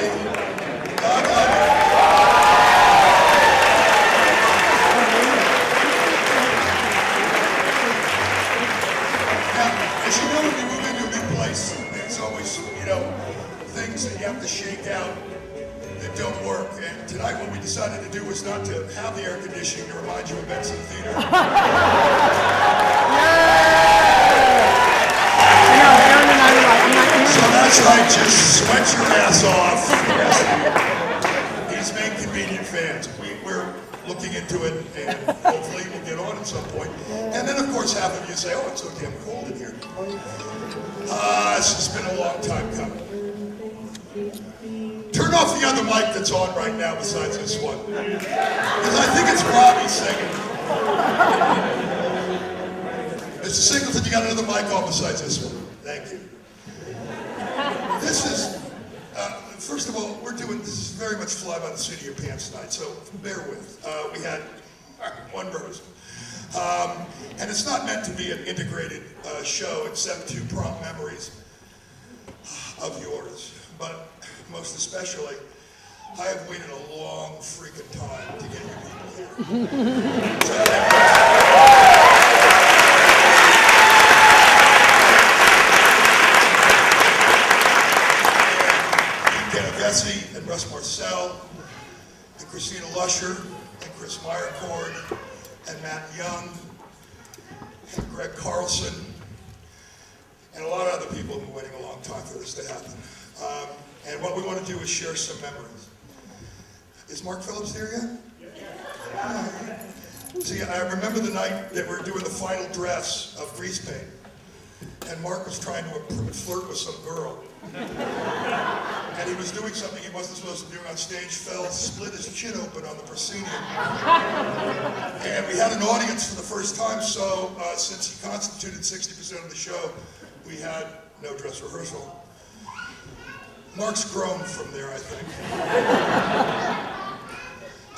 everybody. Now, as you know, when you move into a new place, there's always, things that you have to shake out that don't work. And tonight what we decided to do was not to have the air conditioning to remind you of Benson Theater. So that's right, just sweat your ass off. These make convenient fans. We're looking into it, and hopefully we'll get on at some point. And then, of course, half of you say, oh, it's so damn cold in here. This has been a long time coming. Turn off the other mic that's on right now besides this one. Because I think it's Robbie singing. Mr. Singleton, you got another mic on besides this one. Thank you. This is, first of all, this is very much fly by the seat of your pants tonight, so bear with. We had one version. And it's not meant to be an integrated show, except to prompt memories of yours. But most especially, I have waited a long freaking time to get you people here. Bessie and Russ Marcel, and Christina Lusher, and Chris Meyercord, and Matt Young, and Greg Carlson, and a lot of other people have been waiting a long time for this to happen. And what we want to do is share some memories. Is Mark Phillips here yet? Yeah. See, I remember the night that we were doing the final dress of Grease Paint, and Mark was trying to flirt with some girl. And he was doing something he wasn't supposed to do on stage, split his chin open on the proscenium. And we had an audience for the first time, so since he constituted 60% of the show, we had no dress rehearsal. Mark's grown from there, I think.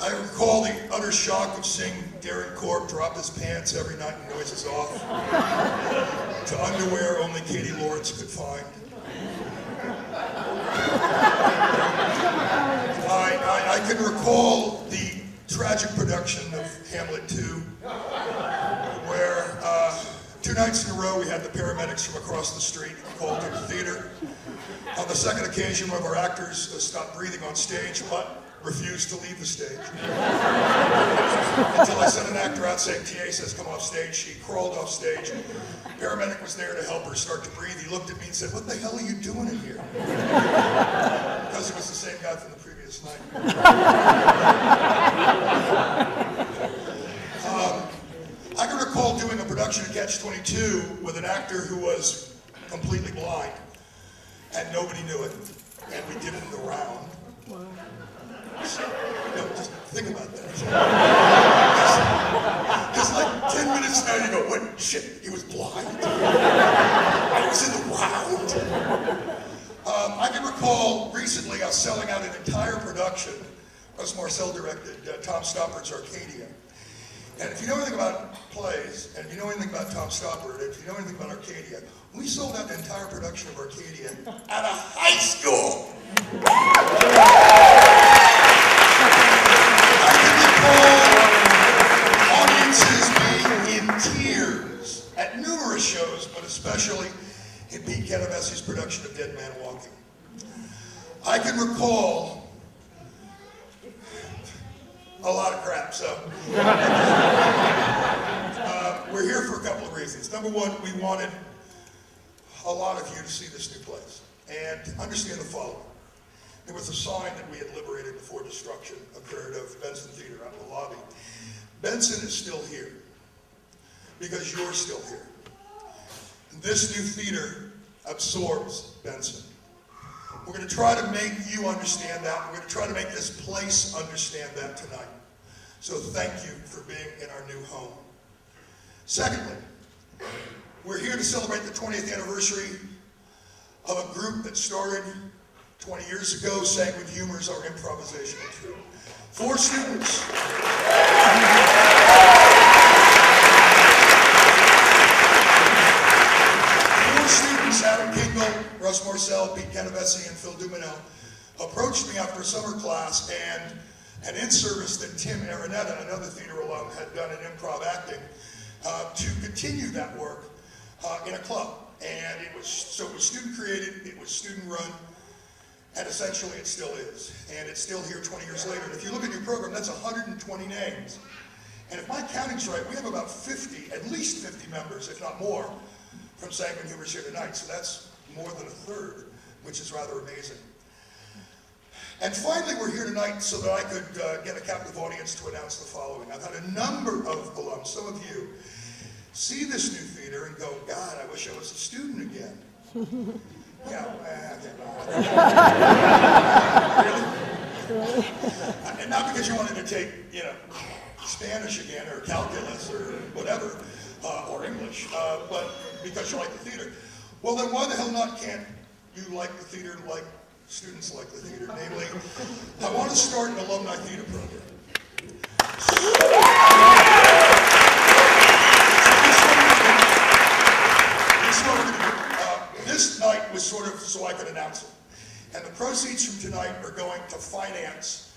I recall the utter shock of seeing Darren Korb drop his pants every night and noises off to underwear only Katie Lawrence could find. I can recall the tragic production of Hamlet 2, where 2 nights in a row we had the paramedics from across the street called to the theater. On the second occasion, one of our actors stopped breathing on stage, but refused to leave the stage. Until I sent an actor out saying, TA says come off stage. She crawled off stage. Paramedic was there to help her start to breathe. He looked at me and said, what the hell are you doing in here? Because it was the same guy from the previous night. I can recall doing a production of Catch-22 with an actor who was completely blind, and nobody knew it, and we did it in the round. So, just think about that. It's like 10 minutes now, you go, what? Shit, he was blind? I was in the round? I can recall recently I was selling out an entire production. Russ Marcel directed Tom Stoppard's Arcadia. And if you know anything about plays, and if you know anything about Tom Stoppard, and if you know anything about Arcadia, we sold out the entire production of Arcadia at a high school. I can recall audiences being in tears at numerous shows, but especially in Pete Kenevesi's production of Dead Man Walking. I can recall a lot of crap, so. We're here for a couple of reasons. Number one, we wanted a lot of you to see this new place and to understand the following. There was a sign that we had liberated before destruction occurred of Benson Theater out in the lobby. Benson is still here because you're still here. This new theater absorbs Benson. We're going to try to make you understand that. We're going to try to make this place understand that tonight. So thank you for being in our new home. Secondly, we're here to celebrate the 20th anniversary of a group that started 20 years ago, Sanguine Humours, our improvisational troupe. 4 students. 4 students, Adam Kingle, Russ Marcel, Pete Kenevesi, and Phil Dumanel, approached me after a summer class and an in-service that Tim Araneta, another theater alum, had done in improv acting, to continue that work in a club. And it was student created, it was student run, and essentially it still is. And it's still here 20 years later. And if you look at your program, that's 120 names. And if my counting's right, we have about 50, at least 50 members, if not more, from Sanguine Humours here tonight. So that's more than a third, which is rather amazing. And finally, we're here tonight so that I could get a captive audience to announce the following. I've had a number of alums, some of you, see this new theater and go, God, I wish I was a student again. Yeah, really? And not because you wanted to take, Spanish again, or calculus, or whatever, or English, but because you like the theater. Well, then why the hell not can't you like the theater like students like the theater? Namely, I want to start an alumni theater program. This night was sort of so I could announce it. And the proceeds from tonight are going to finance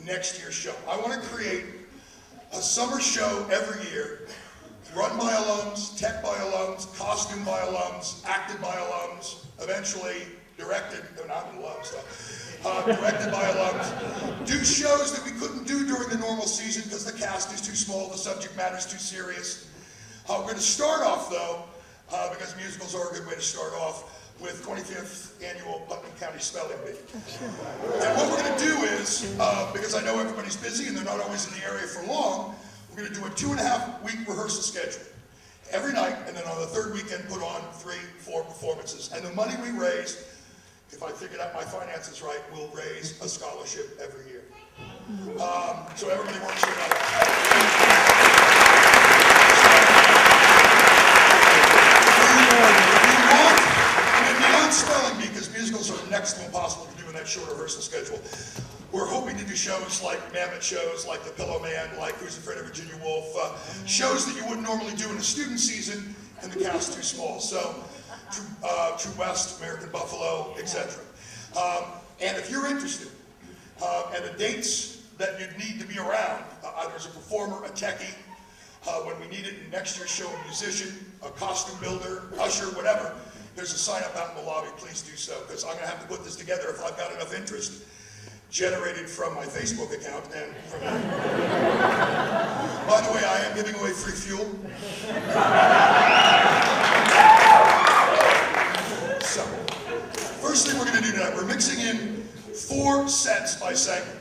next year's show. I want to create a summer show every year, run by alums, tech by alums, costume by alums, acted by alums, eventually directed, no, not alums though, directed by alums. Do shows that we couldn't do during the normal season because the cast is too small, the subject matter is too serious. We're going to start off though, because musicals are a good way to start off, with 25th annual Putnam County Spelling Bee. And what we're going to do is, because I know everybody's busy and they're not always in the area for long, we're going to do a 2.5-week rehearsal schedule every night, and then on the third weekend put on 3-4 performances. And the money we raise, if I figured out my finances right, will raise a scholarship every year. So everybody works here now. Spelling Bee, because musicals are next to impossible to do in that short rehearsal schedule. We're hoping to do shows like mammoth shows, like The Pillow Man, like Who's Afraid of Virginia Woolf, shows that you wouldn't normally do in a student season, and the cast's too small. So, True West, American Buffalo, etc. And if you're interested, and the dates that you'd need to be around, either as a performer, a techie, when we need it in next year's show, a musician, a costume builder, usher, whatever, there's a sign up out in the lobby. Please do so, because I'm going to have to put this together if I've got enough interest generated from my Facebook account and from By the way, I am giving away free fuel. So, first thing we're going to do tonight, we're mixing in 4 sets by Sanguine.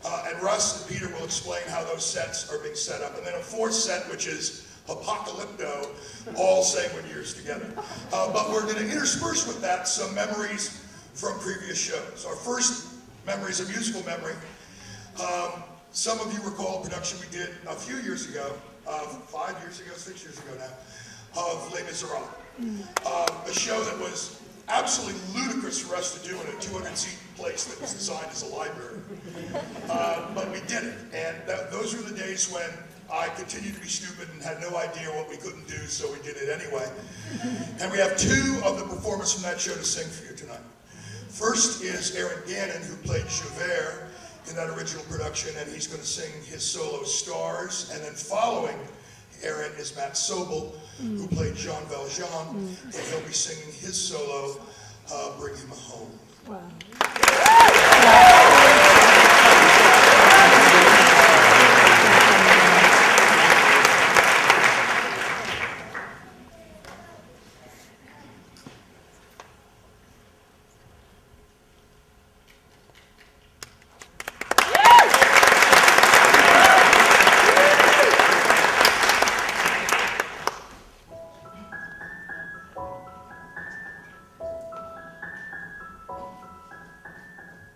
And Russ and Peter will explain how those sets are being set up. And then a 4th set, which is Apocalypto, all Sanguine years together. But we're going to intersperse with that some memories from previous shows. Our first memory is a musical memory. Some of you recall a production we did a few years ago, 5 years ago, 6 years ago now, of Les Miserables. A show that was absolutely ludicrous for us to do in a 200-seat place that was designed as a library. But we did it, and those were the days when I continued to be stupid and had no idea what we couldn't do, so we did it anyway. And we have 2 of the performers from that show to sing for you tonight. First is Aaron Gannon, who played Javert in that original production, and he's going to sing his solo Stars. And then following Aaron is Matt Sobel, who played Jean Valjean, and he'll be singing his solo, Bring Him Home. Wow.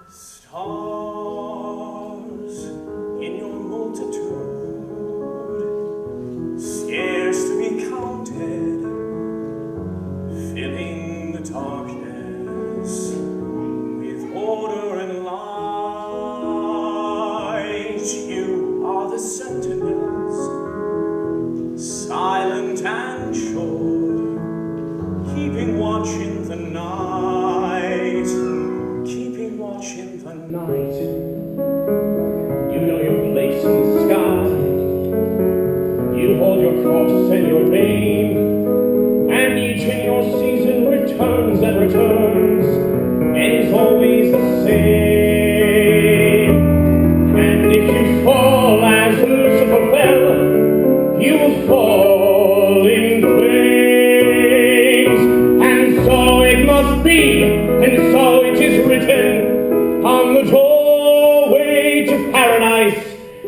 Stars in your multitude, scarce to be counted, filling the darkness with order and light. You are the sentinels, silent and sure, keeping watch in the night, keeping watch in night. You know your place in the sky. You hold your cross and your name, and each in your season returns and returns, and is always the same. And if you fall as Lucifer fell, you will fall in flames. And so it must be, and so it is written on the doorway to paradise,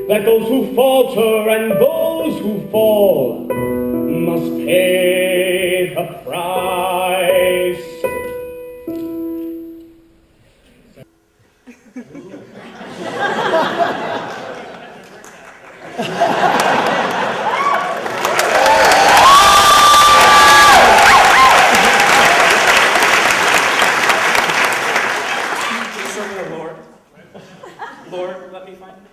that those who falter and those who fall must pay the price. Lord, let me find it.